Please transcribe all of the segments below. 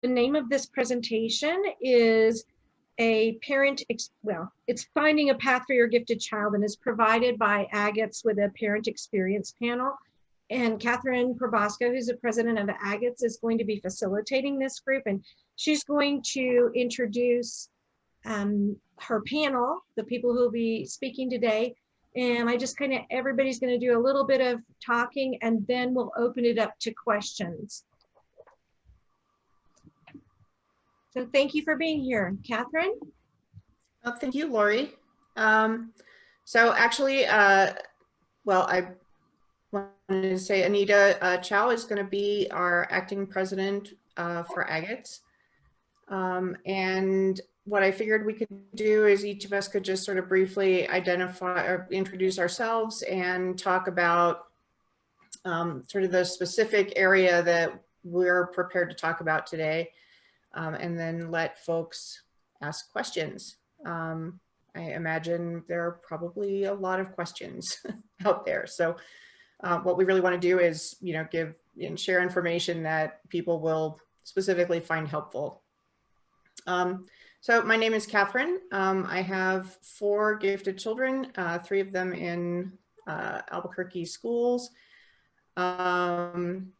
The name of this presentation is it's Finding a Path for Your Gifted Child, and is provided by Agates with a parent experience panel. And Catherine Probosco, who's the president of Agates, is going to be facilitating this group, and she's going to introduce her panel, the people who will be speaking today. And everybody's going to do a little bit of talking, and then we'll open it up to questions. So thank you for being here. Catherine? Well, thank you, Lori. So actually, I wanted to say Anahita Chow is going to be our acting president for Agates. And what I figured we could do is each of us could just sort of briefly identify or introduce ourselves and talk about sort of the specific area that we're prepared to talk about today. And then let folks ask questions. I imagine there are probably a lot of questions out there. So what we really want to do is, give and share information that people will specifically find helpful. So my name is Catherine. I have 4 gifted children, 3 of them in Albuquerque schools. And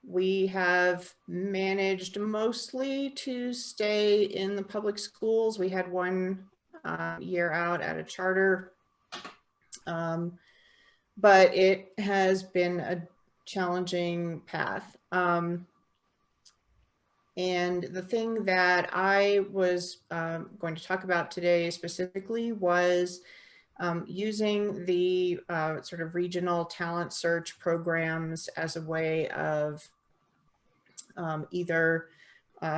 we have managed mostly to stay in the public schools. We had 1 year out at a charter, but it has been a challenging path. And the thing that I was going to talk about today specifically was using the sort of regional talent search programs as a way of either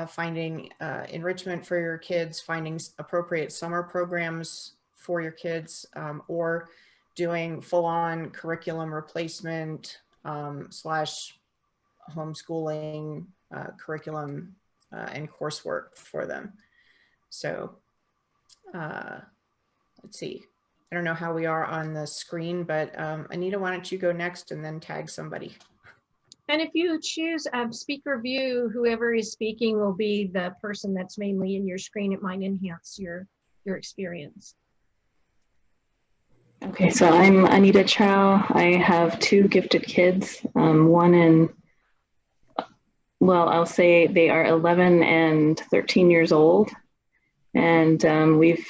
finding enrichment for your kids, finding appropriate summer programs for your kids, or doing full-on curriculum replacement slash homeschooling curriculum and coursework for them. So let's see. I don't know how we are on the screen, but Anahita, why don't you go next and then tag somebody? And if you choose speaker view, whoever is speaking will be the person that's mainly in your screen. It might enhance your experience. Okay, so I'm Anahita Chow. I have 2 gifted kids, one in, well, I'll say they are 11 and 13 years old. And we've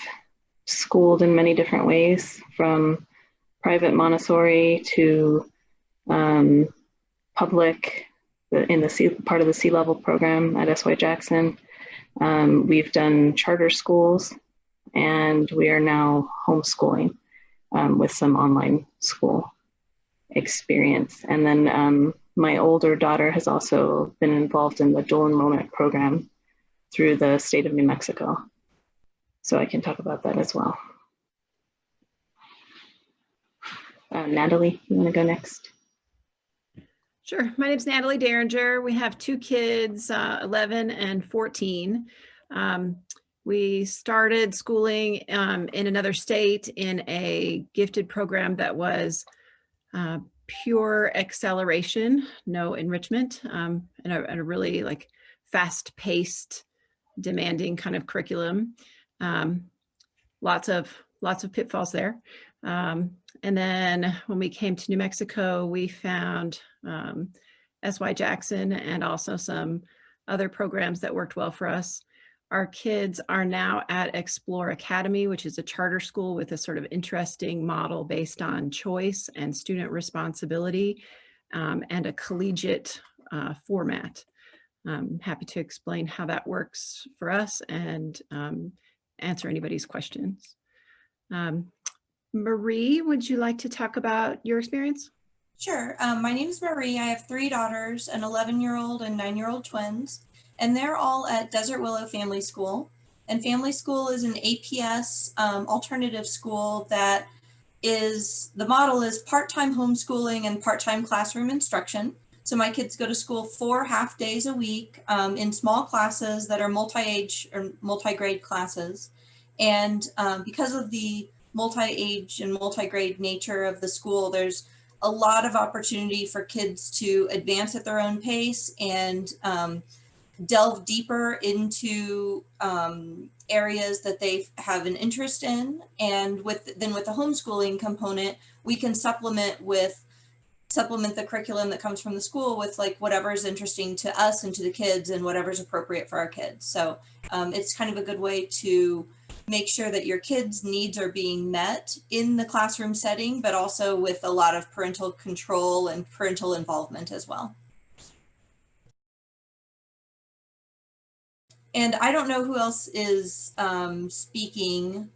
schooled in many different ways, from private Montessori to public in the part of the C-level program at SY Jackson. We've done charter schools, and we are now homeschooling with some online school experience. And then my older daughter has also been involved in the dual enrollment program through the state of New Mexico. So I can talk about that as well. Natalie, you want to go next? Sure. My name is Natalie Derringer. We have 2 kids, 11 and 14. We started schooling in another state in a gifted program that was pure acceleration, no enrichment, and a really like fast-paced, demanding kind of curriculum. Lots of pitfalls there. And then when we came to New Mexico, we found SY Jackson and also some other programs that worked well for us. Our kids are now at Explore Academy, which is a charter school with a sort of interesting model based on choice and student responsibility, and a collegiate format. I'm happy to explain how that works for us and answer anybody's questions. Marie, would you like to talk about your experience? Sure. My name is Marie. I have 3 daughters, an 11-year-old and 9-year-old twins, and they're all at Desert Willow Family School. And Family School is an APS alternative school that the model is part-time homeschooling and part-time classroom instruction. So my kids go to school 4 half days a week in small classes that are multi-age or multi-grade classes. And because of the multi-age and multi-grade nature of the school, there's a lot of opportunity for kids to advance at their own pace and delve deeper into areas that they have an interest in. And with the homeschooling component, we can supplement the curriculum that comes from the school with like whatever is interesting to us and to the kids and whatever is appropriate for our kids. So it's kind of a good way to make sure that your kids' needs are being met in the classroom setting, but also with a lot of parental control and parental involvement as well. And I don't know who else is speaking,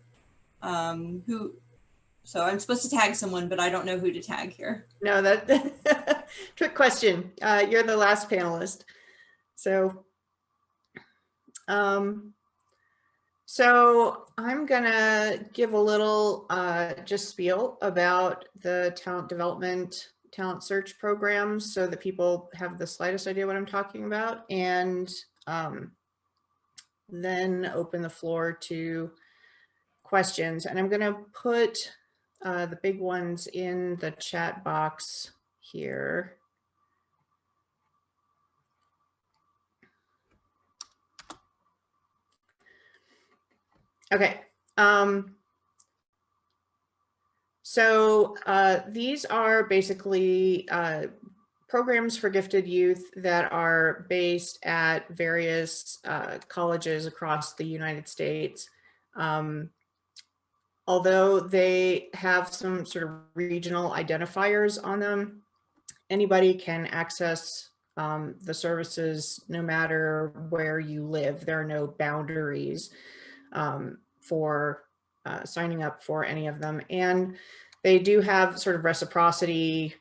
so I'm supposed to tag someone, but I don't know who to tag here. No, that trick question. You're the last panelist. So, so I'm gonna give a little just spiel about the talent development, talent search programs so that people have the slightest idea what I'm talking about, and then open the floor to questions. And I'm gonna put the big ones in the chat box here. Okay. So these are basically programs for gifted youth that are based at various colleges across the United States. Although they have some sort of regional identifiers on them, anybody can access the services no matter where you live. There are no boundaries for signing up for any of them. And they do have sort of reciprocity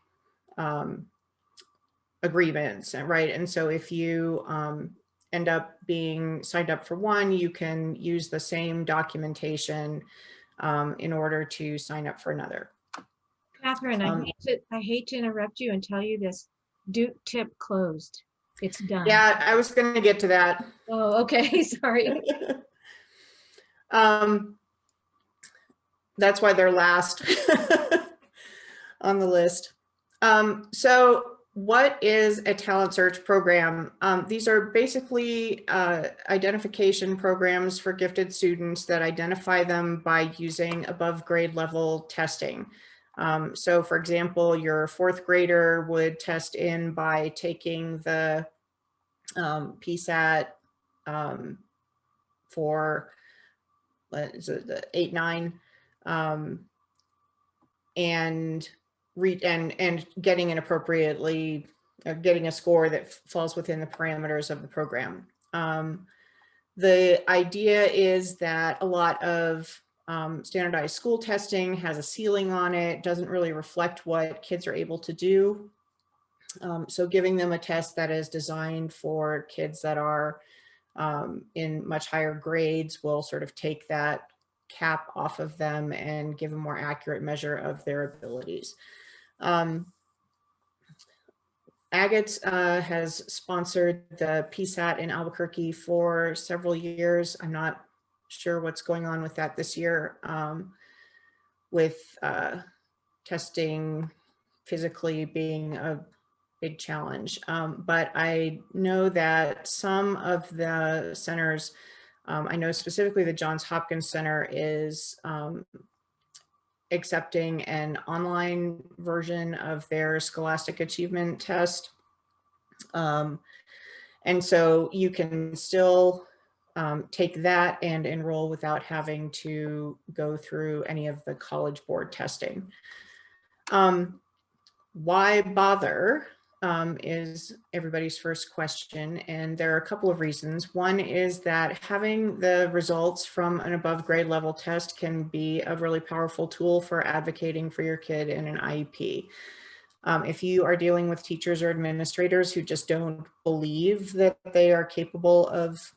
agreements, right? And so if you end up being signed up for one, you can use the same documentation in order to sign up for another. Catherine, I hate to interrupt you and tell you this. Duke tip closed. It's done. Yeah, I was going to get to that. Oh, okay. Sorry. That's why they're last on the list. So what is a talent search program? These are basically identification programs for gifted students that identify them by using above grade level testing. So for example, your fourth grader would test in by taking the PSAT for the 8-9 and getting an appropriately, getting a score that falls within the parameters of the program. The idea is that a lot of standardized school testing has a ceiling on it, doesn't really reflect what kids are able to do. So giving them a test that is designed for kids that are in much higher grades will sort of take that cap off of them and give a more accurate measure of their abilities. Agates has sponsored the PSAT in Albuquerque for several years. I'm not sure what's going on with that this year, with testing physically being a big challenge. But I know that some of the centers, I know specifically the Johns Hopkins Center is accepting an online version of their Scholastic Achievement Test. And so you can still take that and enroll without having to go through any of the College Board testing. Why bother is everybody's first question, and there are a couple of reasons. One is that having the results from an above grade level test can be a really powerful tool for advocating for your kid in an IEP. If you are dealing with teachers or administrators who just don't believe that they are capable of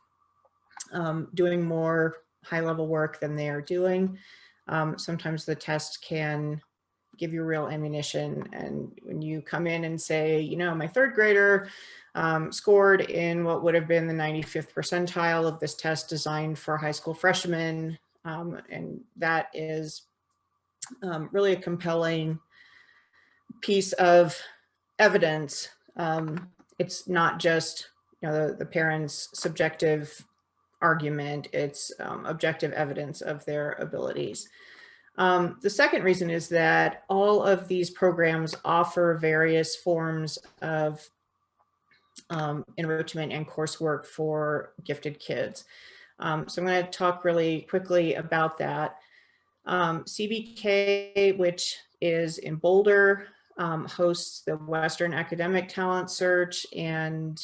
doing more high level work than they are doing, sometimes the test can give you real ammunition. And when you come in and say, you know, my third grader scored in what would have been the 95th percentile of this test designed for high school freshmen, and that is really a compelling piece of evidence. It's not just, you know, the parents' subjective argument, it's objective evidence of their abilities. The second reason is that all of these programs offer various forms of enrichment and coursework for gifted kids. So I'm going to talk really quickly about that. CBK, which is in Boulder, hosts the Western Academic Talent Search, and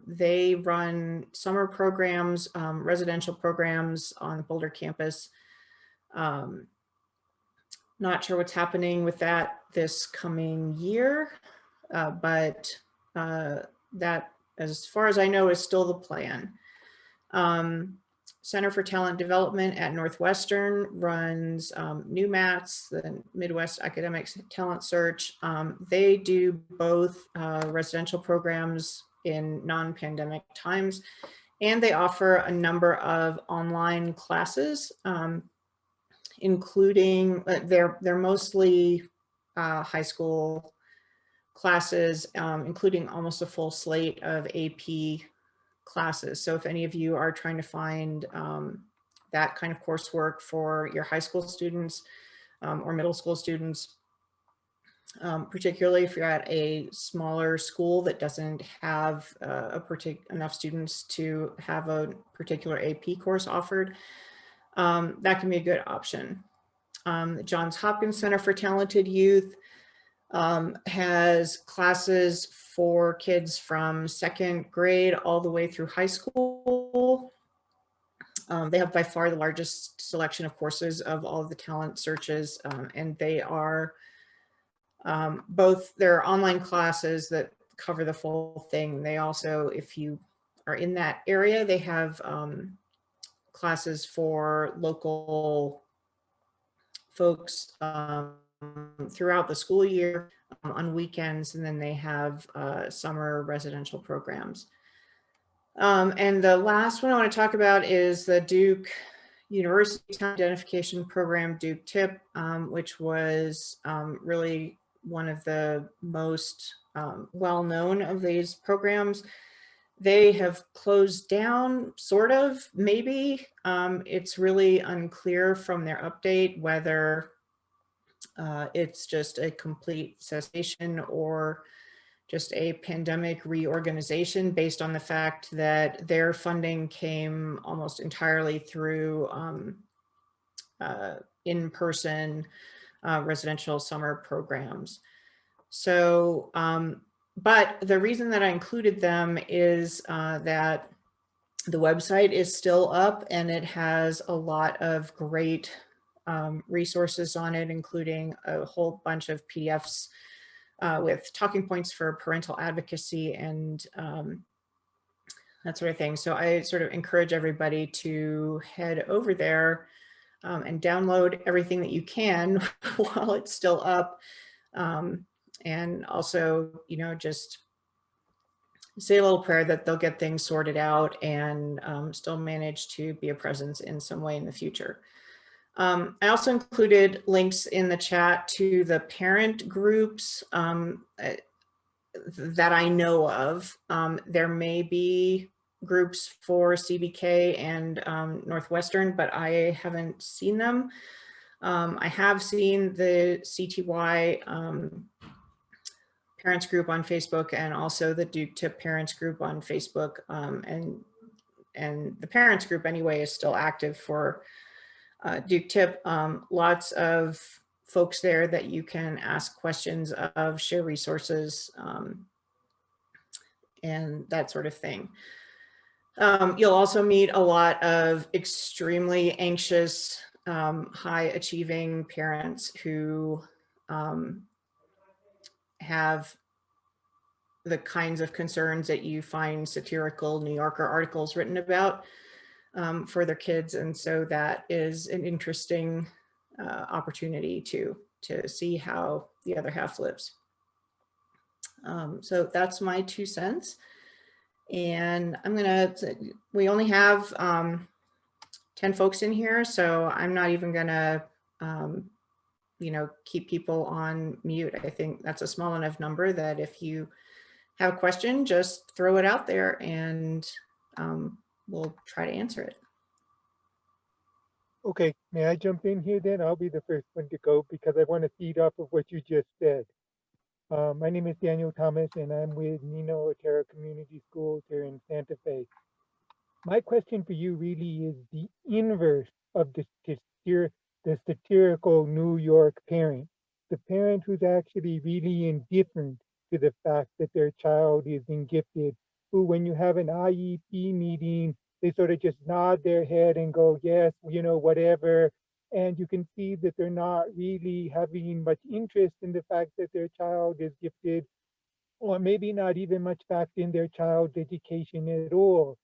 they run summer programs, residential programs on the Boulder campus. Not sure what's happening with that this coming year, but that, as far as I know, is still the plan. Center for Talent Development at Northwestern runs NewMats, the Midwest Academic Talent Search. They do both residential programs in non-pandemic times, and they offer a number of online classes, including, they're mostly high school classes, including almost a full slate of AP classes. So if any of you are trying to find that kind of coursework for your high school students or middle school students, particularly if you're at a smaller school that doesn't have enough students to have a particular AP course offered, that can be a good option. The Johns Hopkins Center for Talented Youth has classes for kids from second grade all the way through high school. They have by far the largest selection of courses of all of the talent searches, and they are both their online classes that cover the full thing. They also, if you are in that area, they have classes for local folks throughout the school year on weekends, and then they have summer residential programs. And the last one I want to talk about is the Duke University Talent Identification Program, Duke TIP, which was really one of the most well-known of these programs. They have closed down, sort of, maybe. It's really unclear from their update whether it's just a complete cessation or just a pandemic reorganization, based on the fact that their funding came almost entirely through in-person residential summer programs. So, but the reason that I included them is that the website is still up, and it has a lot of great resources on it, including a whole bunch of PDFs with talking points for parental advocacy and that sort of thing. So I sort of encourage everybody to head over there and download everything that you can while it's still up. And also, you know, just say a little prayer that they'll get things sorted out and still manage to be a presence in some way in the future. I also included links in the chat to the parent groups that I know of. There may be groups for CBK and Northwestern, but I haven't seen them. I have seen the CTY parents group on Facebook, and also the Duke TIP parents group on Facebook. And the parents group anyway is still active for Duke TIP. Lots of folks there that you can ask questions of, share resources, and that sort of thing. You'll also meet a lot of extremely anxious, high achieving parents who have the kinds of concerns that you find satirical New Yorker articles written about for their kids. And so that is an interesting opportunity to see how the other half lives. So that's my 2 cents. And we only have 10 folks in here, so I'm not even gonna keep people on mute. I think that's a small enough number that if you have a question, just throw it out there and we'll try to answer it. Okay, may I jump in here then? I'll be the first one to go because I want to feed off of what you just said. My name is Daniel Thomas and I'm with Nino Otero Community Schools here in Santa Fe. My question for you really is the inverse of the satirical New York parent, the parent who's actually really indifferent to the fact that their child is gifted, who when you have an IEP meeting, they sort of just nod their head and go, yes, whatever. And you can see that they're not really having much interest in the fact that their child is gifted, or maybe not even much fact in their child's education at all.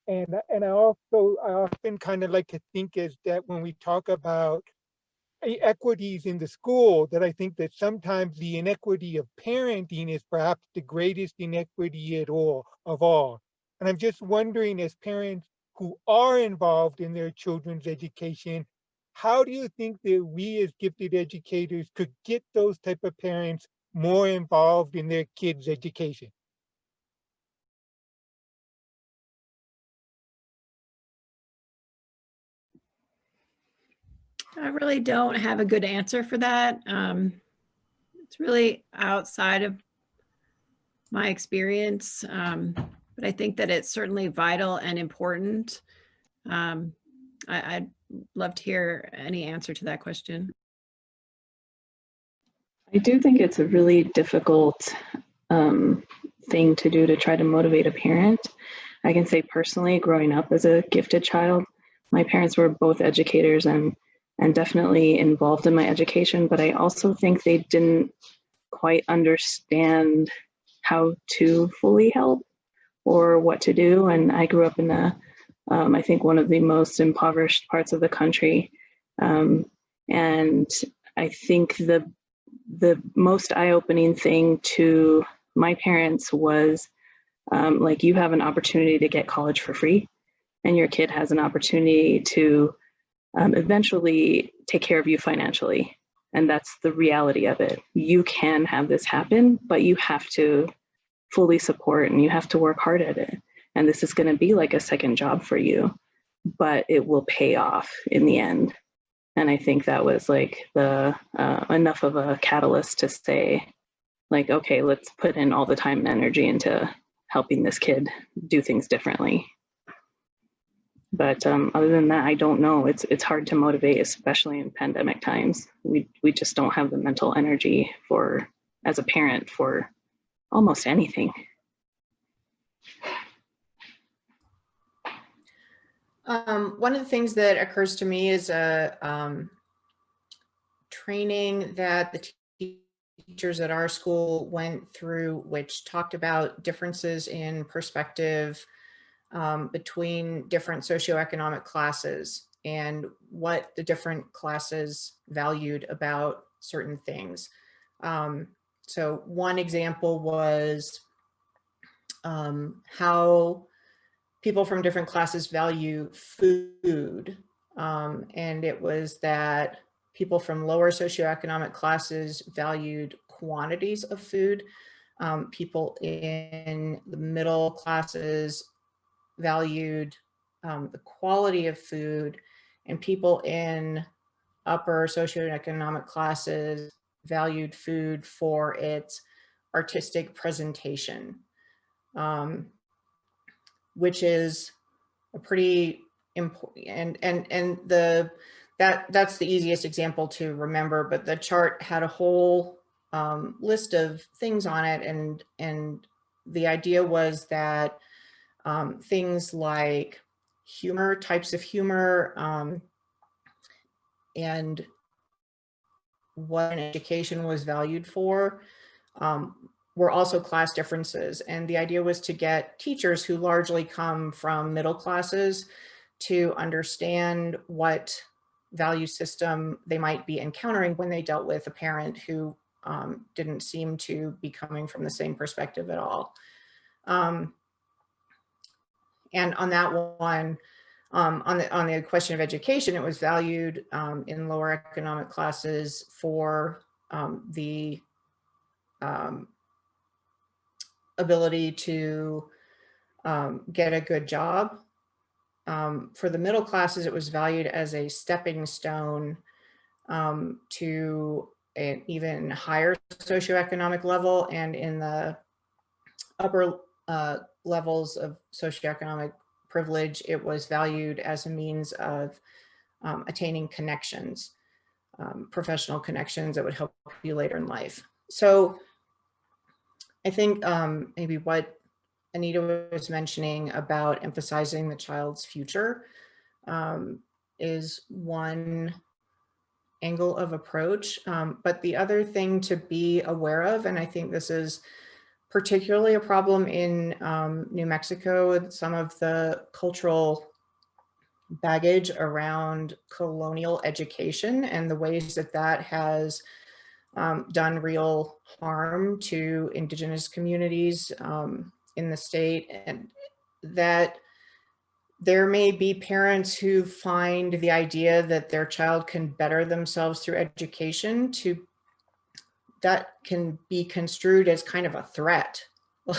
And I often kind of like to think is that when we talk about equities in the school, that I think that sometimes the inequity of parenting is perhaps the greatest inequity at all of all. And I'm just wondering, as parents who are involved in their children's education, how do you think that we as gifted educators could get those type of parents more involved in their kids' education? I really don't have a good answer for that. It's really outside of my experience, but I think that it's certainly vital and important. I'd love to hear any answer to that question. I do think it's a really difficult thing to do to try to motivate a parent. I can say personally, growing up as a gifted child, my parents were both educators and definitely involved in my education, but I also think they didn't quite understand how to fully help or what to do. And I grew up in I think one of the most impoverished parts of the country. And I think the most eye-opening thing to my parents was like, you have an opportunity to get college for free, and your kid has an opportunity to eventually take care of you financially. And that's the reality of it. You can have this happen, but you have to fully support and you have to work hard at it. And this is going to be like a second job for you, but it will pay off in the end. And I think that was like the enough of a catalyst to say, like, okay, let's put in all the time and energy into helping this kid do things differently. But other than that, I don't know. It's hard to motivate, especially in pandemic times. We just don't have the mental energy for, as a parent, for almost anything. One of the things that occurs to me is a training that the teachers at our school went through, which talked about differences in perspective between different socioeconomic classes and what the different classes valued about certain things. So one example was how people from different classes value food. And it was that people from lower socioeconomic classes valued quantities of food. People in the middle classes valued the quality of food, and people in upper socioeconomic classes valued food for its artistic presentation, which is a pretty important, and that's the easiest example to remember, but the chart had a whole list of things on it, and the idea was that things like humor, types of humor, and what an education was valued for were also class differences. And the idea was to get teachers who largely come from middle classes to understand what value system they might be encountering when they dealt with a parent who didn't seem to be coming from the same perspective at all. And on that one, On the question of education, it was valued in lower economic classes for the ability to get a good job. For the middle classes, it was valued as a stepping stone to an even higher socioeconomic level, and in the upper levels of socioeconomic privilege, it was valued as a means of attaining connections, professional connections that would help you later in life. So I think maybe what Anita was mentioning about emphasizing the child's future is one angle of approach. But the other thing to be aware of, and I think this is particularly a problem in New Mexico, some of the cultural baggage around colonial education and the ways that that has done real harm to indigenous communities in the state, and that there may be parents who find the idea that their child can better themselves through education that can be construed as kind of a threat.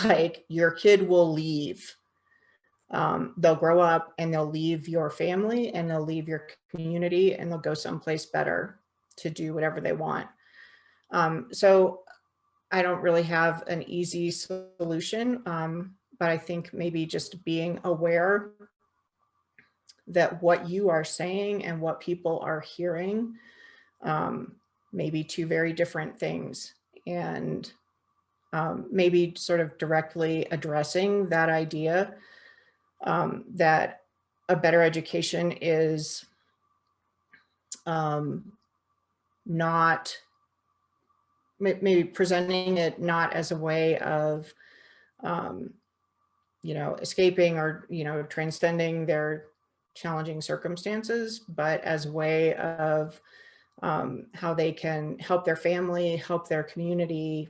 Like, your kid will leave. They'll grow up and they'll leave your family and they'll leave your community and they'll go someplace better to do whatever they want. So I don't really have an easy solution, but I think maybe just being aware that what you are saying and what people are hearing may be two very different things, and maybe sort of directly addressing that idea that a better education is not, maybe presenting it not as a way of, escaping or, transcending their challenging circumstances, but as a way of how they can help their family, help their community,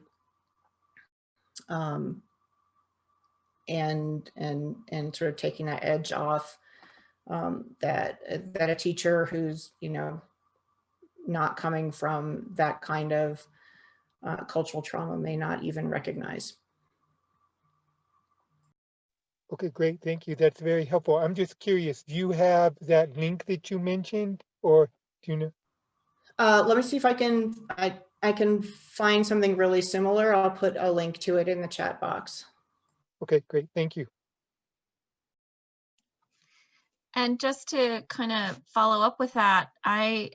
and sort of taking that edge off that a teacher who's, not coming from that kind of cultural trauma may not even recognize. Okay, great. Thank you. That's very helpful. I'm just curious, do you have that link that you mentioned, or do you know? Let me see if I can find something really similar. I'll put a link to it in the chat box. Okay, great. Thank you. And just to kind of follow up with that, I'm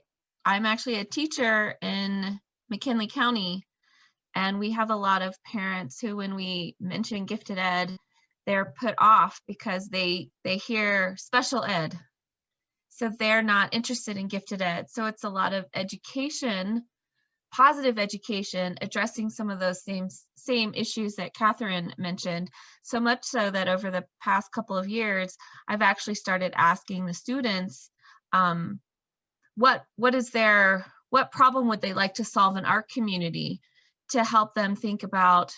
actually a teacher in McKinley County, and we have a lot of parents who, when we mention gifted ed, they're put off because they hear special ed. So they're not interested in gifted ed. So it's a lot of education, positive education, addressing some of those same issues that Catherine mentioned, so much so that over the past couple of years, I've actually started asking the students, what problem would they like to solve in our community, to help them think about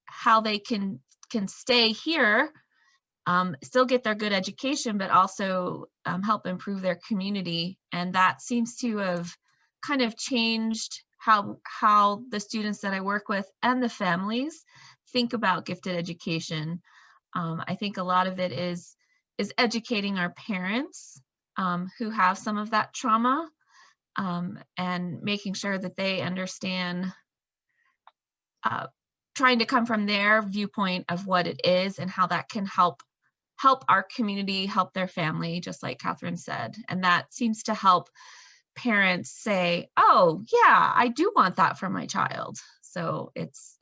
how they can stay here, still get their good education, but also help improve their community. And that seems to have kind of changed how the students that I work with and the families think about gifted education. I think a lot of it is educating our parents who have some of that trauma, and making sure that they understand, trying to come from their viewpoint of what it is and how that can help our community, help their family, just like Catherine said. And that seems to help parents say, oh yeah, I do want that for my child. So it's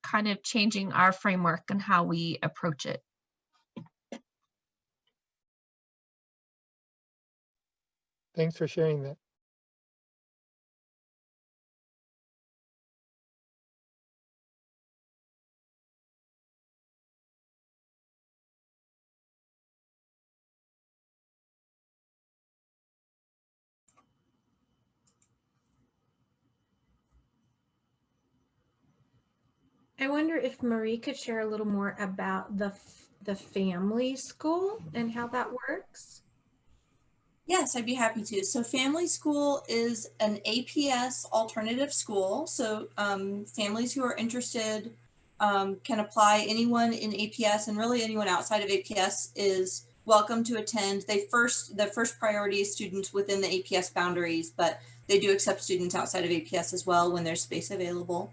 kind of changing our framework and how we approach it. Thanks for sharing that. I wonder if Marie could share a little more about the family school and how that works. Yes, I'd be happy to. So Family School is an APS alternative school. So families who are interested can apply. Anyone in APS and really anyone outside of APS is welcome to attend. The first priority is students within the APS boundaries, but they do accept students outside of APS as well when there's space available.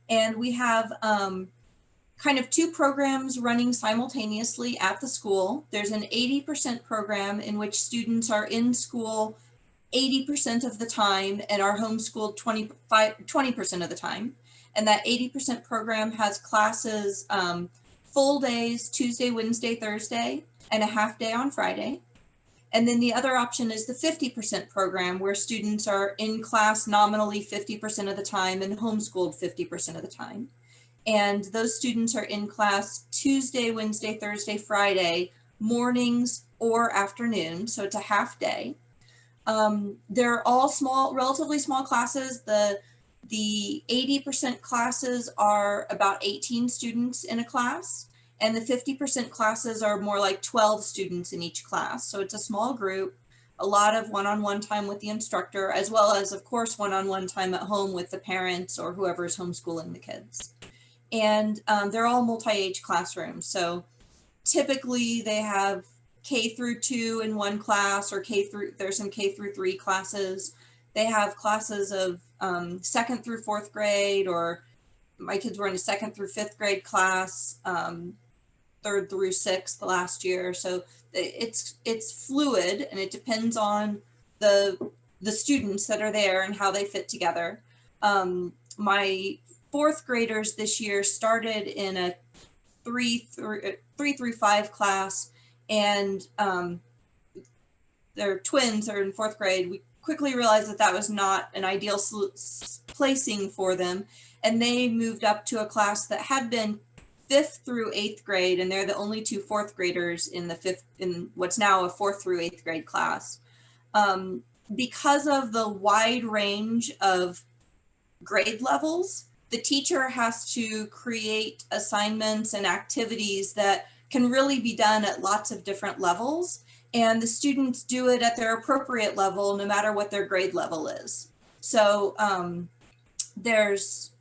And we have kind of two programs running simultaneously at the school. There's an 80% program in which students are in school 80% of the time and are homeschooled 20% of the time. And that 80% program has classes full days, Tuesday, Wednesday, Thursday, and a half day on Friday. And then the other option is the 50% program where students are in class nominally 50% of the time and homeschooled 50% of the time. And those students are in class Tuesday, Wednesday, Thursday, Friday, mornings or afternoon. So it's a half day. They're all small, relatively small classes. The 80% classes are about 18 students in a class, and the 50% classes are more like 12 students in each class. So it's a small group, a lot of one-on-one time with the instructor, as well as, of course, one-on-one time at home with the parents or whoever is homeschooling the kids. And they're all multi-age classrooms. So typically they have K through 2 in one class, or there's some K through 3 classes. They have classes of 2nd through 4th grade, or my kids were in a 2nd through 5th grade class, 3rd through 6th last year. So it's fluid, and it depends on the students that are there and how they fit together. My 4th graders this year started in a 3 through 5 class, and they're twins, are in 4th grade. We quickly realized that was not an ideal placing for them, and they moved up to a class that had been 5th through 8th grade, and they're the only two 4th graders in what's now a 4th through 8th grade class. Because of the wide range of grade levels, the teacher has to create assignments and activities that can really be done at lots of different levels, and the students do it at their appropriate level, no matter what their grade level is. So there's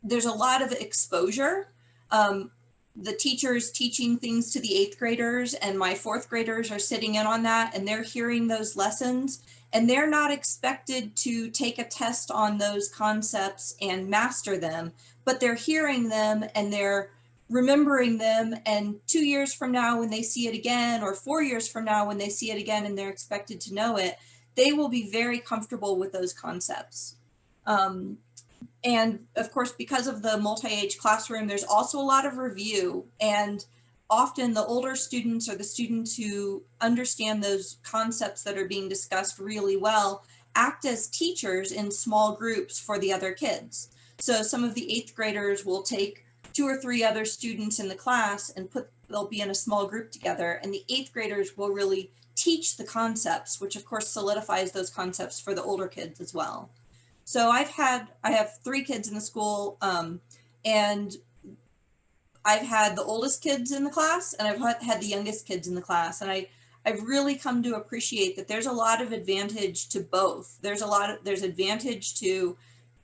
a lot of exposure. The teacher's teaching things to the 8th graders, and my 4th graders are sitting in on that, and they're hearing those lessons, and they're not expected to take a test on those concepts and master them, but they're hearing them and they're remembering them. And 2 years from now, when they see it again, or 4 years from now, when they see it again and they're expected to know it, they will be very comfortable with those concepts. And of course, because of the multi-age classroom, there's also a lot of review, and often the older students, or the students who understand those concepts that are being discussed really well, act as teachers in small groups for the other kids. So some of the 8th graders will take 2 or 3 other students in the class and they'll be in a small group together, and the 8th graders will really teach the concepts, which of course solidifies those concepts for the older kids as well. So I have 3 kids in the school, and I've had the oldest kids in the class, and I've had the youngest kids in the class. And I've really come to appreciate that there's a lot of advantage to both. There's advantage to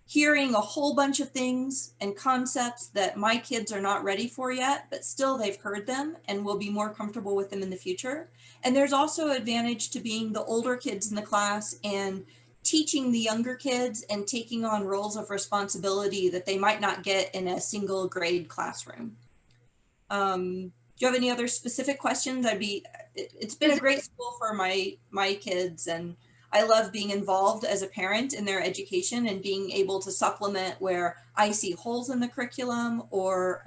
hearing a whole bunch of things and concepts that my kids are not ready for yet, but still they've heard them and will be more comfortable with them in the future. And there's also advantage to being the older kids in the class and teaching the younger kids and taking on roles of responsibility that they might not get in a single grade classroom. Do you have any other specific questions? It's been a great school for my kids, and I love being involved as a parent in their education and being able to supplement where I see holes in the curriculum, or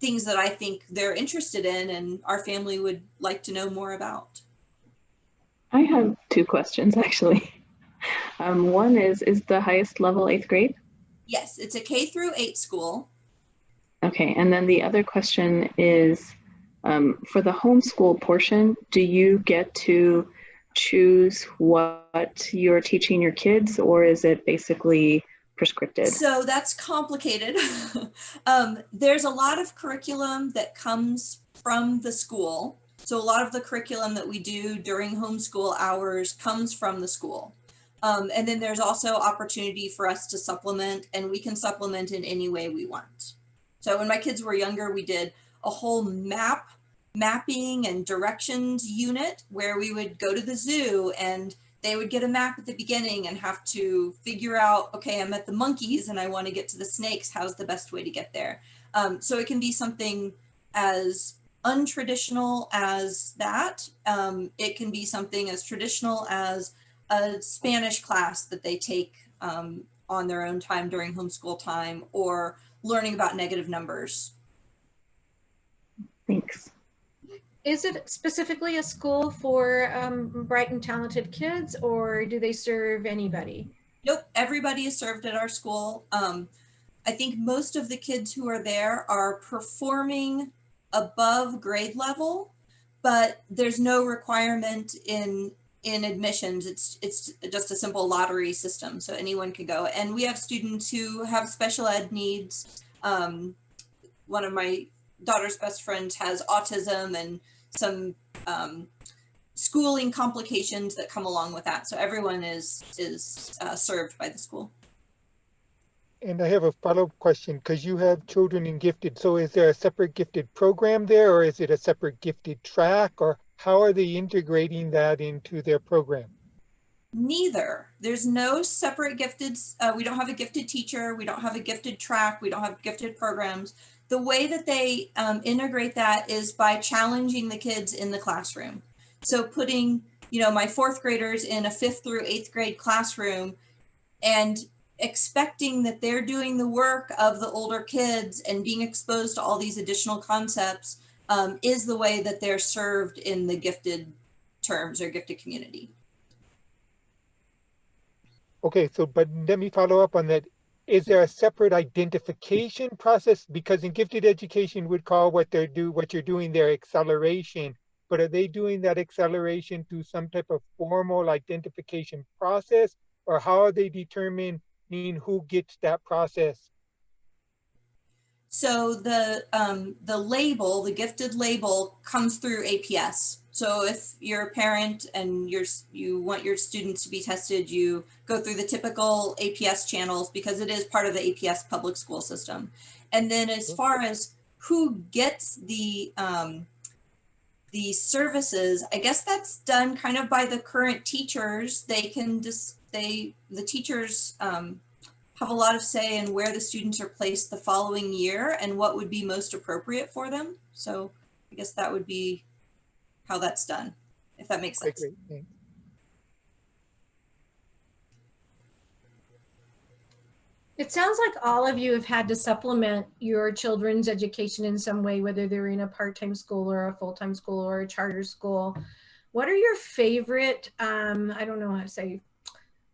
things that I think they're interested in and our family would like to know more about. I have 2 questions, actually. One is the highest level 8th grade? Yes, it's a K through 8 school. Okay, and then the other question is, for the homeschool portion, do you get to choose what you're teaching your kids, or is it basically prescripted? So that's complicated. There's a lot of curriculum that comes from the school. So a lot of the curriculum that we do during homeschool hours comes from the school. And then there's also opportunity for us to supplement, and we can supplement in any way we want. So when my kids were younger, we did a whole mapping and directions unit where we would go to the zoo and they would get a map at the beginning and have to figure out, okay, I'm at the monkeys and I want to get to the snakes. How's the best way to get there? So it can be something as untraditional as that. It can be something as traditional as a Spanish class that they take on their own time during homeschool time, or learning about negative numbers. Thanks. Is it specifically a school for bright and talented kids, or do they serve anybody? Nope, everybody is served at our school. I think most of the kids who are there are performing above grade level, but there's no requirement in admissions. It's just a simple lottery system, so anyone can go. And we have students who have special ed needs. One of my daughter's best friends has autism and some schooling complications that come along with that. So everyone is served by the school. And I have a follow-up question, because you have children in gifted. So is there a separate gifted program there, or is it a separate gifted track, or how are they integrating that into their program? Neither. There's no separate gifted. We don't have a gifted teacher. We don't have a gifted track. We don't have gifted programs. The way that they integrate that is by challenging the kids in the classroom. So putting, my fourth graders in a 5th through 8th grade classroom and expecting that they're doing the work of the older kids and being exposed to all these additional concepts is the way that they're served in the gifted terms or gifted community. Okay, so but let me follow up on that. Is there a separate identification process? Because in gifted education, we'd call what you're doing there acceleration. But are they doing that acceleration through some type of formal identification process, or how are they determining who gets that process? So the label, the gifted label, comes through APS. So if you're a parent and you want your students to be tested, you go through the typical APS channels because it is part of the APS public school system. And then as far as who gets the services, I guess that's done kind of by the current teachers. The teachers have a lot of say in where the students are placed the following year and what would be most appropriate for them. So I guess that would be how that's done, if that makes sense. Great, thanks. It sounds like all of you have had to supplement your children's education in some way, whether they're in a part-time school or a full-time school or a charter school. What are your favorite, I don't know how to say,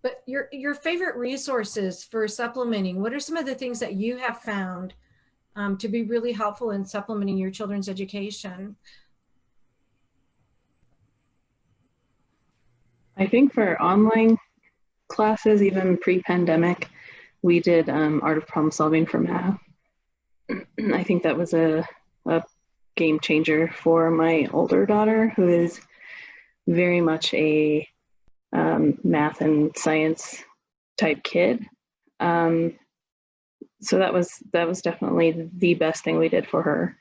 but your favorite resources for supplementing? What are some of the things that you have found to be really helpful in supplementing your children's education? I think for online classes, even pre-pandemic, we did art of problem solving for math. I think that was a game changer for my older daughter, who is very much a math and science type kid. So that was definitely the best thing we did for her.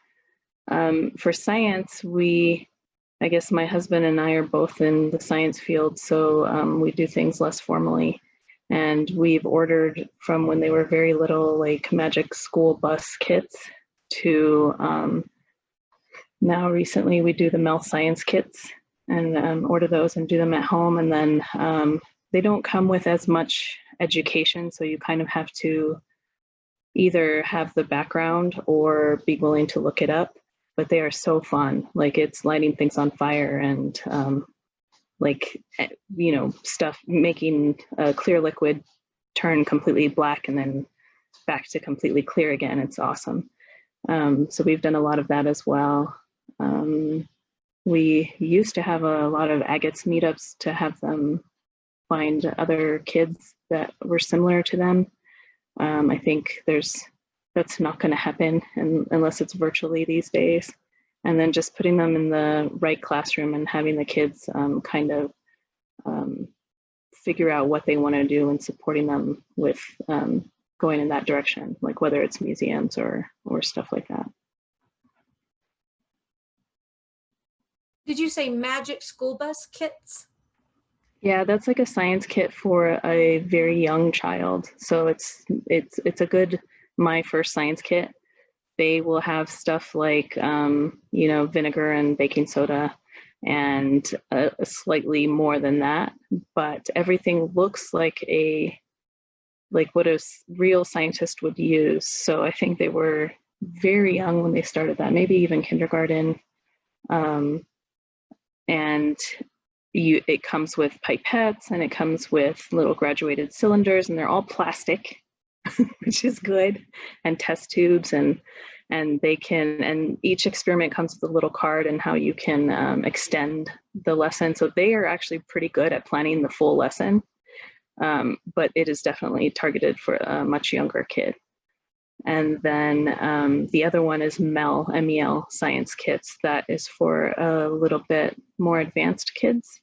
For science, I guess my husband and I are both in the science field, so we do things less formally. And we've ordered from when they were very little, like magic school bus kits, to now recently we do the Mel Science kits and order those and do them at home. And then they don't come with as much education, so you kind of have to either have the background or be willing to look it up. But they are so fun. Like, it's lighting things on fire and stuff, making a clear liquid turn completely black and then back to completely clear again. It's awesome. So we've done a lot of that as well. We used to have a lot of agates meetups to have them find other kids that were similar to them. I think that's not going to happen unless it's virtually these days. And then just putting them in the right classroom and having the kids kind of figure out what they want to do and supporting them with going in that direction, like whether it's museums or stuff like that. Did you say magic school bus kits? Yeah, that's like a science kit for a very young child. So it's a good My First Science kit. They will have stuff like you know, vinegar and baking soda and slightly more than that, but everything looks like what a real scientist would use. So I think they were very young when they started that, maybe even kindergarten. And it comes with pipettes and it comes with little graduated cylinders, and they're all plastic, which is good, and test tubes, and each experiment comes with a little card and how you can extend the lesson. So they are actually pretty good at planning the full lesson, but it is definitely targeted for a much younger kid. And then the other one is MEL science kits. That is for a little bit more advanced kids.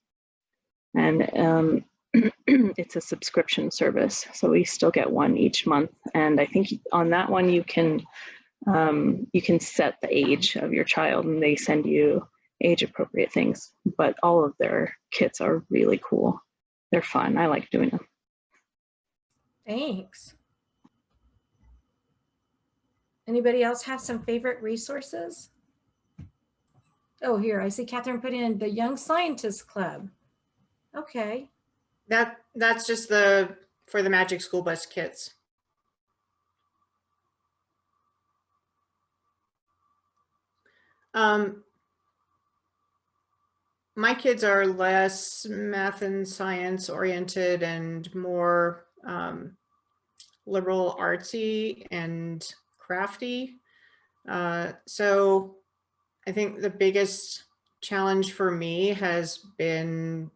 And it's a subscription service. So we still get one each month. And I think on that one, you can set the age of your child and they send you age appropriate things. But all of their kits are really cool. They're fun. I like doing them. Thanks. Anybody else have some favorite resources? Oh, here, I see Catherine put in the Young Scientists Club. Okay. That's just for the Magic School Bus kits. My kids are less math and science oriented and more liberal artsy and crafty. So I think the biggest challenge for me has been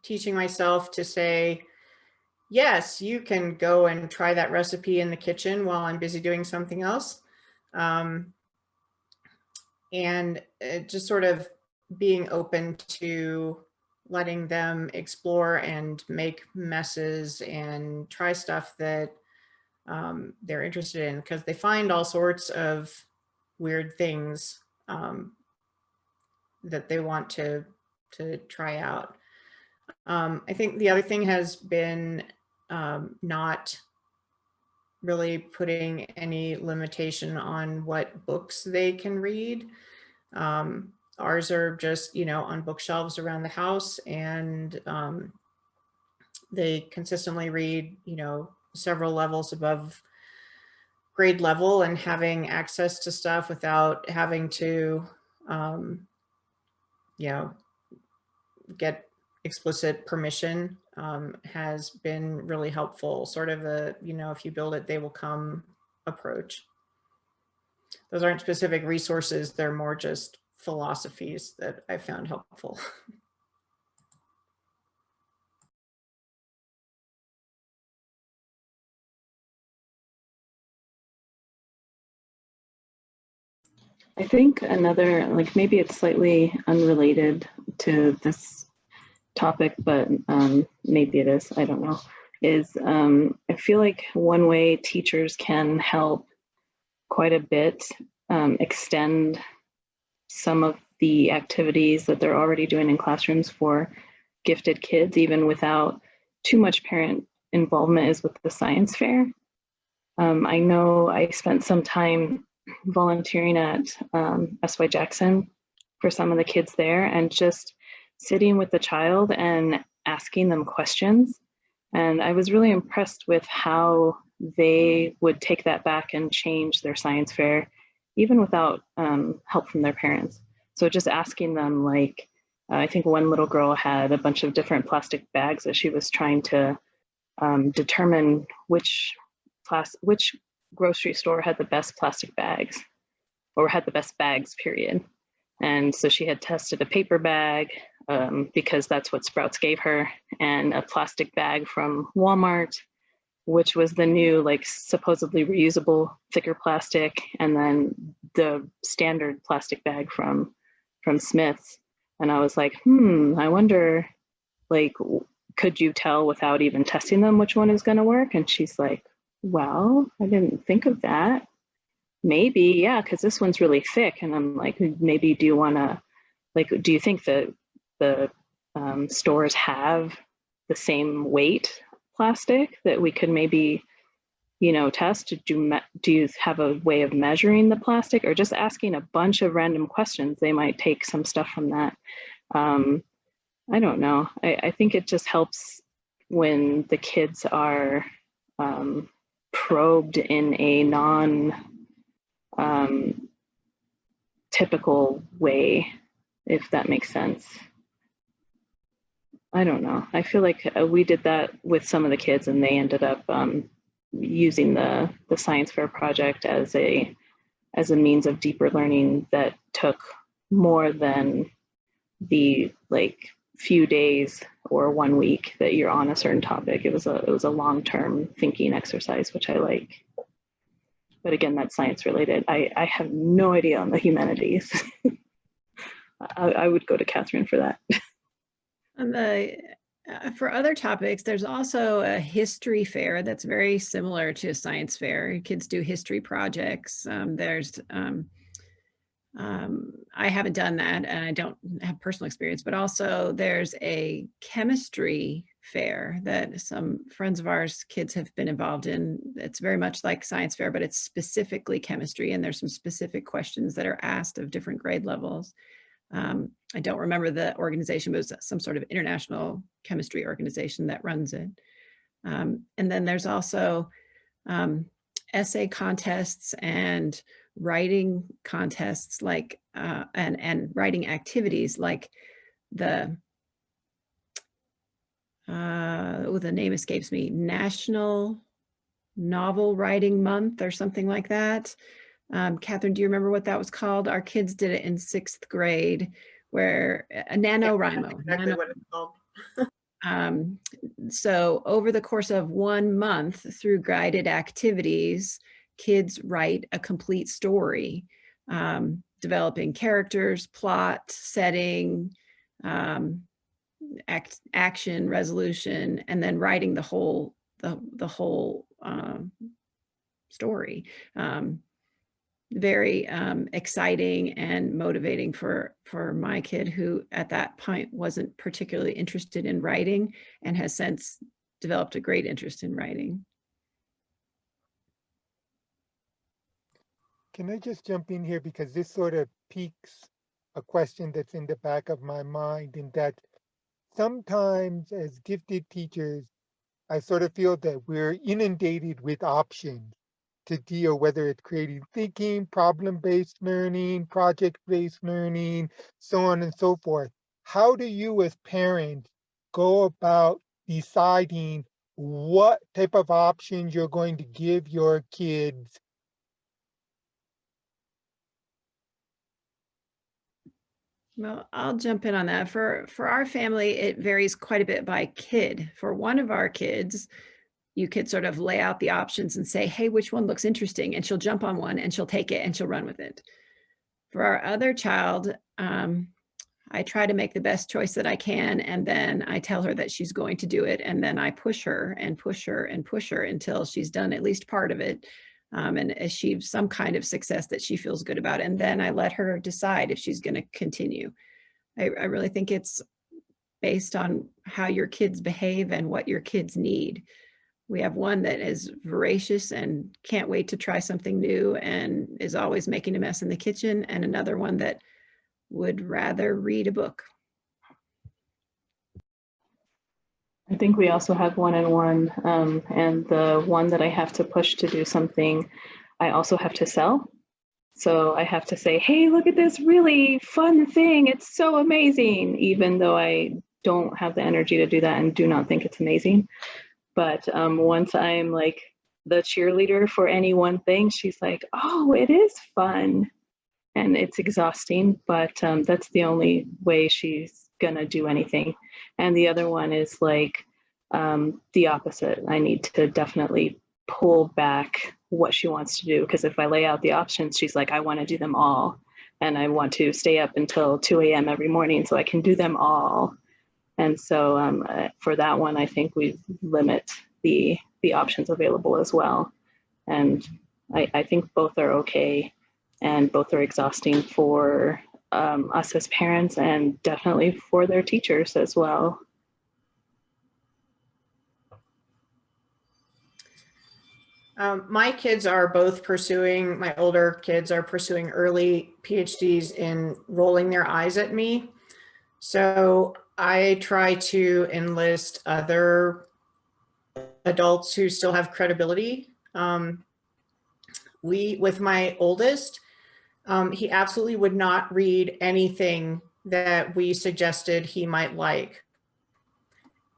teaching myself to say, yes, you can go and try that recipe in the kitchen while I'm busy doing something else. And just sort of being open to letting them explore and make messes and try stuff that they're interested in, because they find all sorts of weird things that they want to try out. I think the other thing has been not really putting any limitation on what books they can read. Ours are just, you know, on bookshelves around the house, and they consistently read, you know, several levels above grade level, and having access to stuff without having to, you know, get explicit permission has been really helpful. Sort of a, you know, if you build it, they will come approach. Those aren't specific resources, they're more just philosophies that I found helpful. I think another, like maybe it's slightly unrelated to this topic, but maybe it is, I don't know, is I feel like one way teachers can help quite a bit extend some of the activities that they're already doing in classrooms for gifted kids, even without too much parent involvement, is with the science fair. I know I spent some time volunteering at SY Jackson for some of the kids there, and just sitting with the child and asking them questions. And I was really impressed with how they would take that back and change their science fair, even without help from their parents. So just asking them, like, I think one little girl had a bunch of different plastic bags that she was trying to determine which grocery store had the best plastic bags, or had the best bags, period. And so she had tested a paper bag because that's what Sprouts gave her, and a plastic bag from Walmart, which was the new, like, supposedly reusable thicker plastic, and then the standard plastic bag from Smith's. And I was like, I wonder, like, could you tell without even testing them which one is going to work? And she's like, well, I didn't think of that. Maybe, yeah, because this one's really thick. And I'm like, maybe do you want to, like, do you think that the stores have the same weight plastic that we could maybe, you know, test? Do you have a way of measuring the plastic, or just asking a bunch of random questions? They might take some stuff from that. I don't know. I think it just helps when the kids are probed in a typical way, if that makes sense. I don't know. I feel like we did that with some of the kids, and they ended up using the science fair project as a means of deeper learning that took more than the, like, few days or 1 week that you're on a certain topic. It was a long-term thinking exercise, which I like. But again, that's science related. I have no idea on the humanities. I would go to Catherine for that. For other topics, there's also a history fair that's very similar to a science fair. Kids do history projects. I haven't done that, and I don't have personal experience, but also there's a chemistry fair that some friends of ours' kids have been involved in. It's very much like science fair, but it's specifically chemistry, and there's some specific questions that are asked of different grade levels. I don't remember the organization, but it's some sort of international chemistry organization that runs it. And then there's also essay contests and writing contests, like and writing activities, like the name escapes me, National Novel Writing Month or something like that. Catherine, do you remember what that was called? Our kids did it in 6th grade, where a NaNoWriMo. That's exactly what it's called. So over the course of 1 month, through guided activities, kids write a complete story, developing characters, plot, setting, action, resolution, and then writing the whole story. Very exciting and motivating for my kid, who at that point wasn't particularly interested in writing and has since developed a great interest in writing. Can I just jump in here, because this sort of piques a question that's in the back of my mind, in that sometimes as gifted teachers, I sort of feel that we're inundated with options to deal, whether it's creative thinking, problem-based learning, project-based learning, so on and so forth. How do you as parents go about deciding what type of options you're going to give your kids? Well, I'll jump in on that. For our family, it varies quite a bit by kid. For one of our kids, you could sort of lay out the options and say, hey, which one looks interesting? And she'll jump on one and she'll take it and she'll run with it. For our other child, I try to make the best choice that I can, and then I tell her that she's going to do it, and then I push her and push her and push her until she's done at least part of it, and achieves some kind of success that she feels good about. And then I let her decide if she's going to continue. I really think it's based on how your kids behave and what your kids need. We have one that is voracious and can't wait to try something new and is always making a mess in the kitchen, and another one that would rather read a book. I think we also have OneonOne, and the one that I have to push to do something, I also have to sell. So I have to say, hey, look at this really fun thing. It's so amazing, even though I don't have the energy to do that and do not think it's amazing. But once I'm like the cheerleader for any one thing, she's like, oh, it is fun. And it's exhausting, but that's the only way she's gonna do anything. And the other one is like, the opposite. I need to definitely pull back what she wants to do, because if I lay out the options, she's like, I want to do them all. And I want to stay up until 2 a.m. every morning so I can do them all. And so for that one, I think we limit the options available as well. And I think both are okay, and both are exhausting for us as parents, and definitely for their teachers as well. My kids are both pursuing, my older kids are pursuing early PhDs in rolling their eyes at me. So I try to enlist other adults who still have credibility. With my oldest, he absolutely would not read anything that we suggested he might like.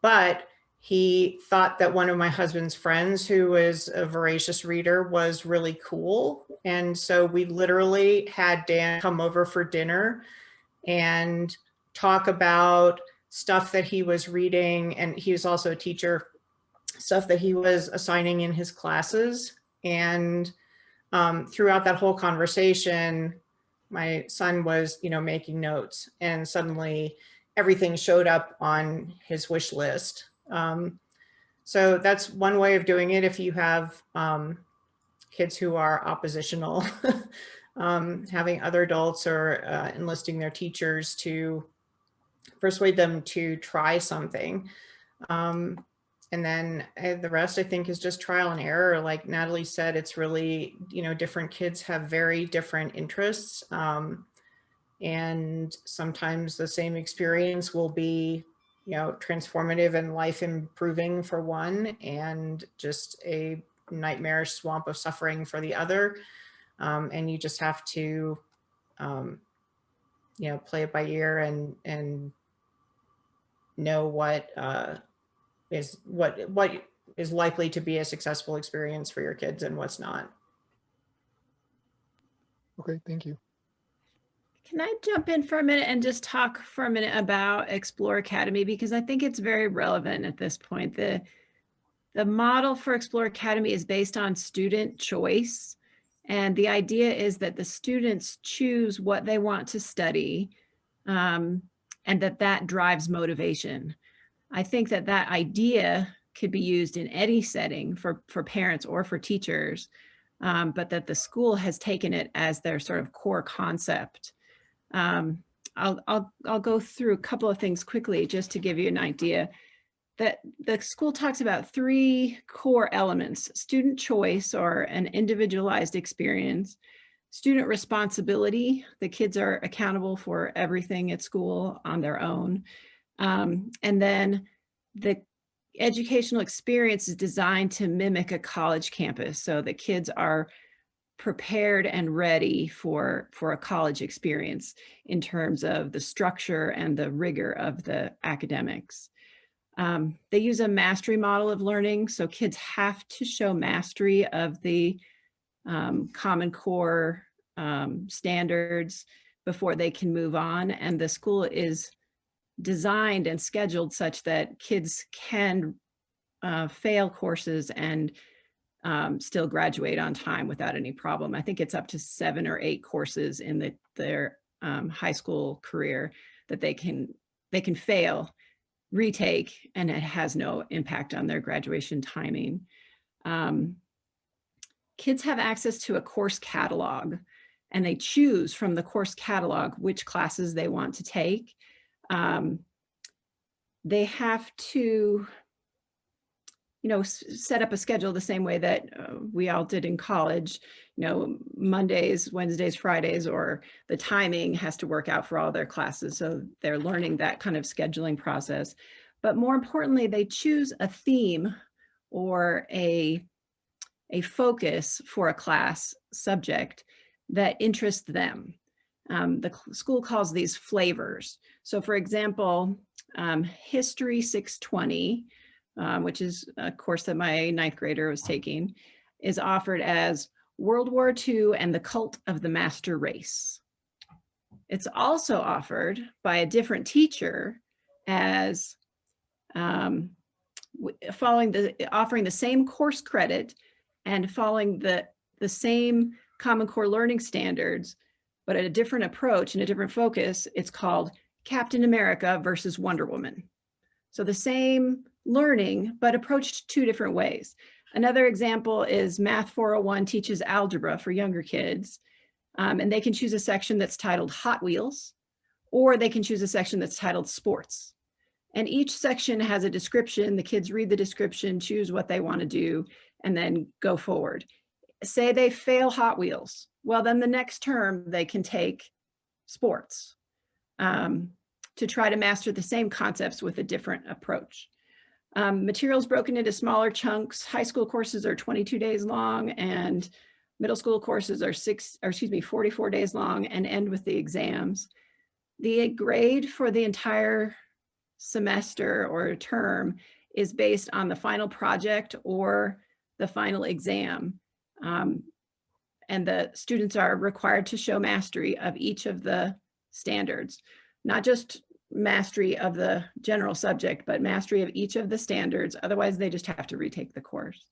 But he thought that one of my husband's friends, who was a voracious reader, was really cool. And so we literally had Dan come over for dinner and talk about stuff that he was reading. And he was also a teacher, stuff that he was assigning in his classes. And throughout that whole conversation, my son was, making notes, and suddenly everything showed up on his wish list. So that's one way of doing it. If you have kids who are oppositional, having other adults or enlisting their teachers to persuade them to try something. And then the rest, I think, is just trial and error. Like Natalie said, it's really, different kids have very different interests. And sometimes the same experience will be, transformative and life improving for one, and just a nightmarish swamp of suffering for the other. And you just have to, play it by ear and know what is likely to be a successful experience for your kids and what's not. Okay, thank you. Can I jump in for a minute and just talk for a minute about Explore Academy, because I think it's very relevant at this point. The model for Explore Academy is based on student choice. And the idea is that the students choose what they want to study, and that drives motivation. I think that idea could be used in any setting for parents or for teachers, but that the school has taken it as their sort of core concept. I'll go through a couple of things quickly just to give you an idea. That the school talks about 3 core elements: student choice, or an individualized experience; student responsibility, the kids are accountable for everything at school on their own; and then the educational experience is designed to mimic a college campus, so the kids are prepared and ready for a college experience in terms of the structure and the rigor of the academics. They use a mastery model of learning, so kids have to show mastery of the Common Core standards before they can move on, and the school is designed and scheduled such that kids can fail courses and still graduate on time without any problem. I think it's up to 7 or 8 courses in their high school career that they can fail, retake, and it has no impact on their graduation timing. Kids have access to a course catalog, and they choose from the course catalog which classes they want to take. They have to set up a schedule the same way that we all did in college, Mondays, Wednesdays, Fridays, or the timing has to work out for all their classes. So they're learning that kind of scheduling process. But more importantly, they choose a theme or a focus for a class subject that interests them. The school calls these flavors. So for example, History 620, which is a course that my 9th grader was taking, is offered as World War II and the Cult of the Master Race. It's also offered by a different teacher as offering the same course credit and following the same Common Core learning standards, but at a different approach and a different focus. It's called Captain America versus Wonder Woman. So the same learning, but approached two different ways. Another example is Math 401 teaches algebra for younger kids, and they can choose a section that's titled Hot Wheels, or they can choose a section that's titled Sports. And each section has a description. The kids read the description, choose what they want to do, and then go forward. Say they fail Hot Wheels. Well, then the next term they can take Sports to try to master the same concepts with a different approach. Materials broken into smaller chunks. High school courses are 22 days long, and middle school courses are 44 days long and end with the exams. The grade for the entire semester or term is based on the final project or the final exam. And the students are required to show mastery of each of the standards, not just mastery of the general subject, but mastery of each of the standards. Otherwise, they just have to retake the course.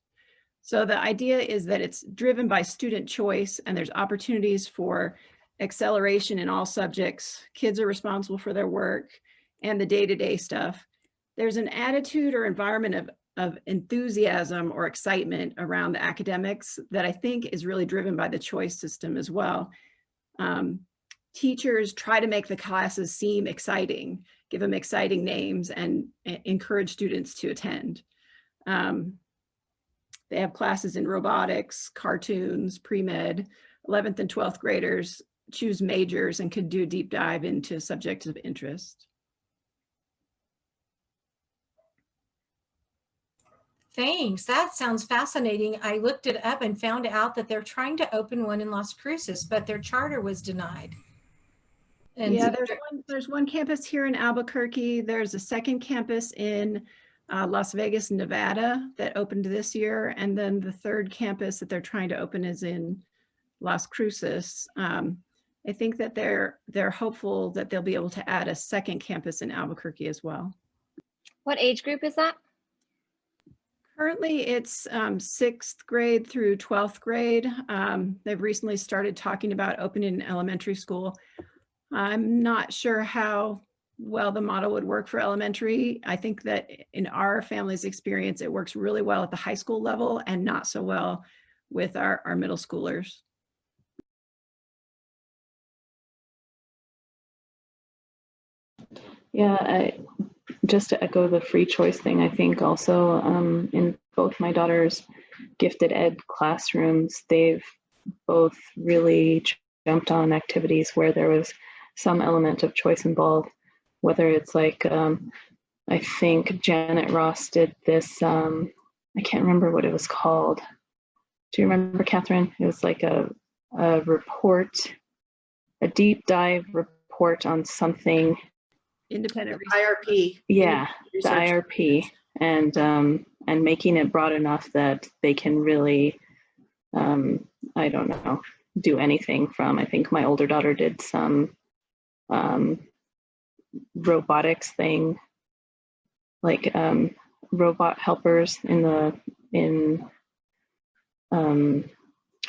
So the idea is that it's driven by student choice, and there's opportunities for acceleration in all subjects. Kids are responsible for their work and the day-to-day stuff. There's an attitude or environment of enthusiasm or excitement around the academics that I think is really driven by the choice system as well. Teachers try to make the classes seem exciting, give them exciting names, and encourage students to attend. They have classes in robotics, cartoons, pre-med. 11th and 12th graders choose majors and can do a deep dive into subjects of interest. Thanks. That sounds fascinating. I looked it up and found out that they're trying to open one in Las Cruces, but their charter was denied. And yeah, so there's one campus here in Albuquerque. There's a second campus in Las Vegas, Nevada that opened this year. And then the third campus that they're trying to open is in Las Cruces. I think that they're hopeful that they'll be able to add a second campus in Albuquerque as well. What age group is that? Currently, it's 6th grade through 12th grade. They've recently started talking about opening an elementary school. I'm not sure how well the model would work for elementary. I think that in our family's experience, it works really well at the high school level and not so well with our middle schoolers. Yeah, just to echo the free choice thing, I think also in both my daughter's gifted ed classrooms, they've both really jumped on activities where there was some element of choice involved, whether it's like, I think Janet Ross did this, I can't remember what it was called. Do you remember, Catherine? It was like a report, a deep dive report on something. Independent IRP. Yeah, the IRP, and making it broad enough that they can really, I don't know, do anything from. I think my older daughter did some robotics thing, like robot helpers in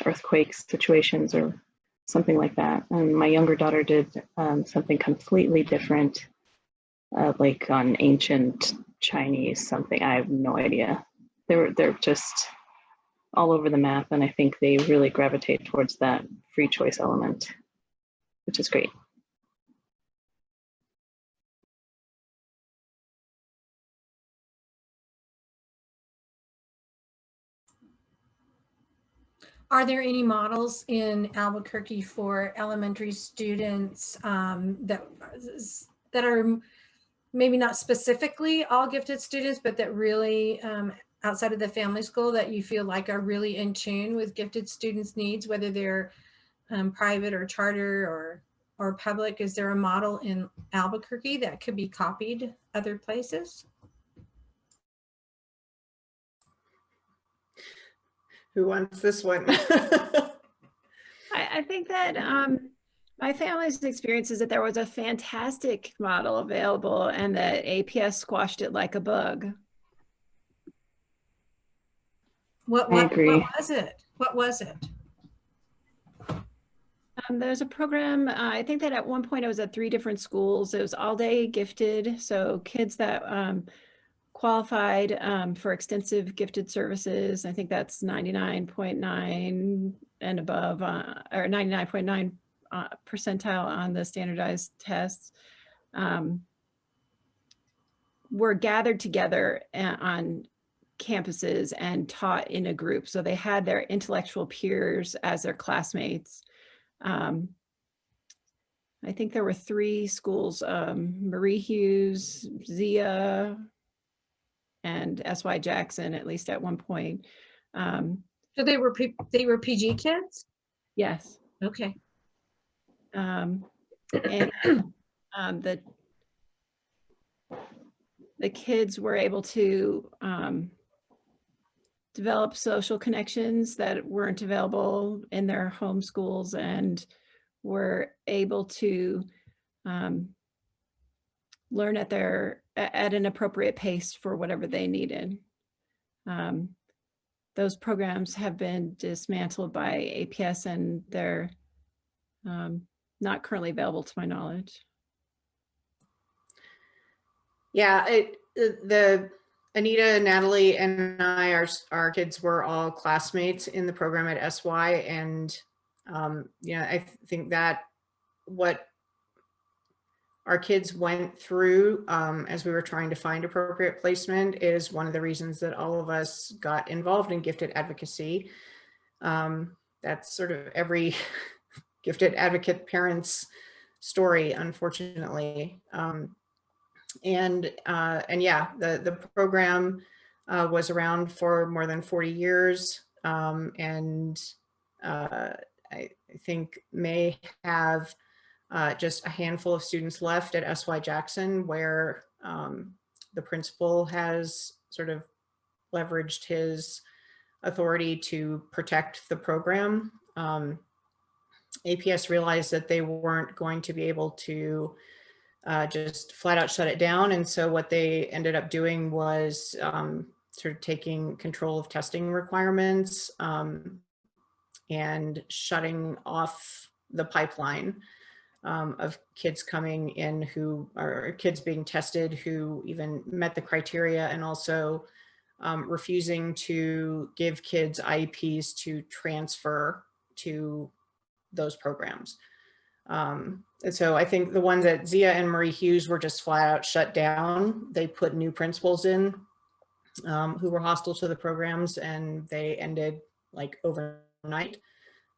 earthquake situations or something like that. And my younger daughter did something completely different. Like on ancient Chinese something. I have no idea. They're just all over the map, and I think they really gravitate towards that free choice element, which is great. are there any models in Albuquerque for elementary students that are maybe not specifically all gifted students, but that really outside of the family school that you feel like are really in tune with gifted students' needs, whether they're private or charter or public? Is there a model in Albuquerque that could be copied other places? Who wants this one? I think that my family's experience is that there was a fantastic model available and that APS squashed it like a bug. I agree. What was it? What was it? There's a program, I think that at one point it was at 3 different schools. It was all day gifted. So kids that qualified for extensive gifted services. I think that's 99.9 and above, or 99.9 percentile on the standardized tests. Were gathered together on campuses and taught in a group. So they had their intellectual peers as their classmates. I think there were 3 schools, Marie Hughes, Zia, and SY Jackson, at least at one point. So they were PG kids? Yes. Okay. And the kids were able to develop social connections that weren't available in their home schools, and were able to learn at an appropriate pace for whatever they needed. Those programs have been dismantled by APS, and they're not currently available to my knowledge. Yeah, Anita, Natalie, and I, our kids were all classmates in the program at SY, and I think that what our kids went through as we were trying to find appropriate placement is one of the reasons that all of us got involved in gifted advocacy. That's sort of every gifted advocate parent's story, unfortunately. And yeah, the program was around for more than 40 years, and I think may have just a handful of students left at SY Jackson, where the principal has sort of leveraged his authority to protect the program. APS realized that they weren't going to be able to just flat out shut it down. And so what they ended up doing was sort of taking control of testing requirements and shutting off the pipeline of kids coming in who are kids being tested who even met the criteria, and also refusing to give kids IEPs to transfer to those programs. And so I think the ones at Zia and Marie Hughes were just flat out shut down. They put new principals in who were hostile to the programs, and they ended like overnight.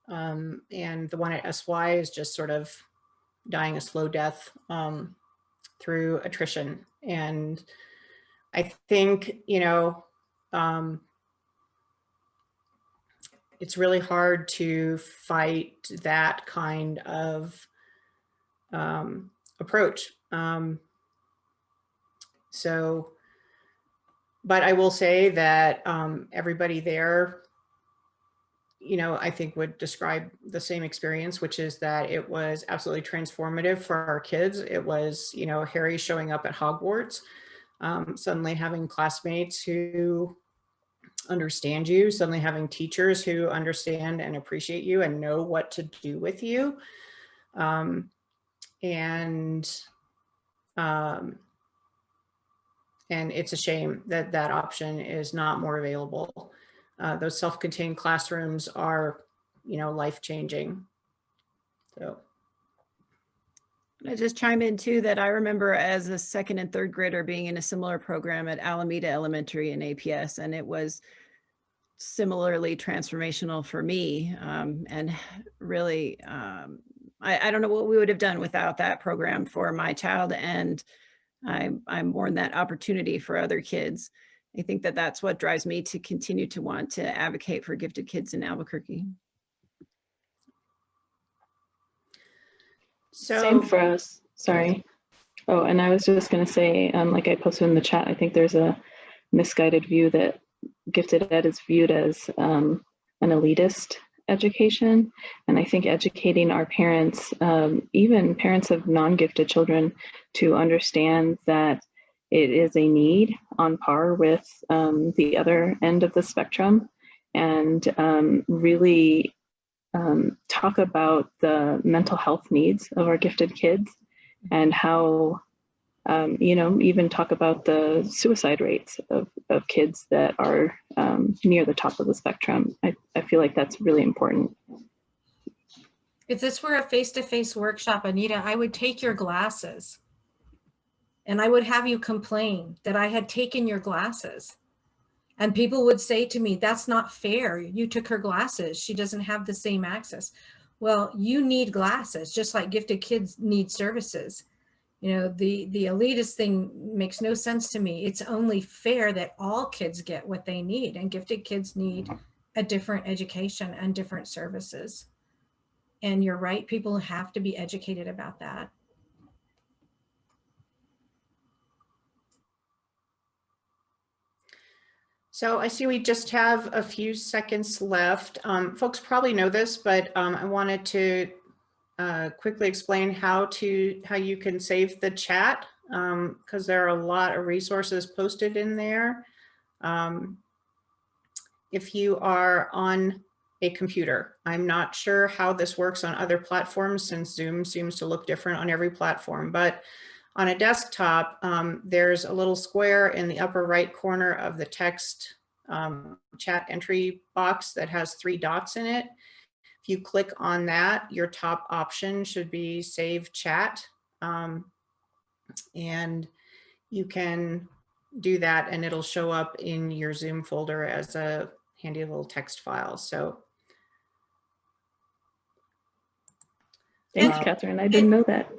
And the one at SY is just sort of dying a slow death through attrition. And I think, it's really hard to fight that kind of approach. But I will say that everybody there, I think would describe the same experience, which is that it was absolutely transformative for our kids. It was, Harry showing up at Hogwarts, suddenly having classmates who understand you, suddenly having teachers who understand and appreciate you and know what to do with you. And it's a shame that that option is not more available. Those self-contained classrooms are, life-changing. So. I just chime in too that I remember as a 2nd and 3rd grader being in a similar program at Alameda Elementary in APS, and it was similarly transformational for me. And really, I don't know what we would have done without that program for my child, and I'm more than that opportunity for other kids. I think that that's what drives me to continue to want to advocate for gifted kids in Albuquerque. So same for us. Sorry. Oh, and I was just going to say, like I posted in the chat, I think there's a misguided view that gifted ed is viewed as an elitist education. And I think educating our parents, even parents of non-gifted children, to understand that it is a need on par with the other end of the spectrum, and really talk about the mental health needs of our gifted kids and how, you know, even talk about the suicide rates of kids that are near the top of the spectrum. I feel like that's really important. If this were a face-to-face workshop, Anita, I would take your glasses and I would have you complain that I had taken your glasses. And people would say to me, that's not fair. You took her glasses. She doesn't have the same access. Well, you need glasses, just like gifted kids need services. You know, the elitist thing makes no sense to me. It's only fair that all kids get what they need, and gifted kids need a different education and different services. And you're right, people have to be educated about that. So I see we just have a few seconds left. Folks probably know this, but I wanted to quickly explain how you can save the chat, because there are a lot of resources posted in there. If you are on a computer, I'm not sure how this works on other platforms, since Zoom seems to look different on every platform, but on a desktop, there's a little square in the upper right corner of the text chat entry box that has 3 dots in it. If you click on that, your top option should be Save Chat. And you can do that and it'll show up in your Zoom folder as a handy little text file. So thanks, Catherine. I didn't know that.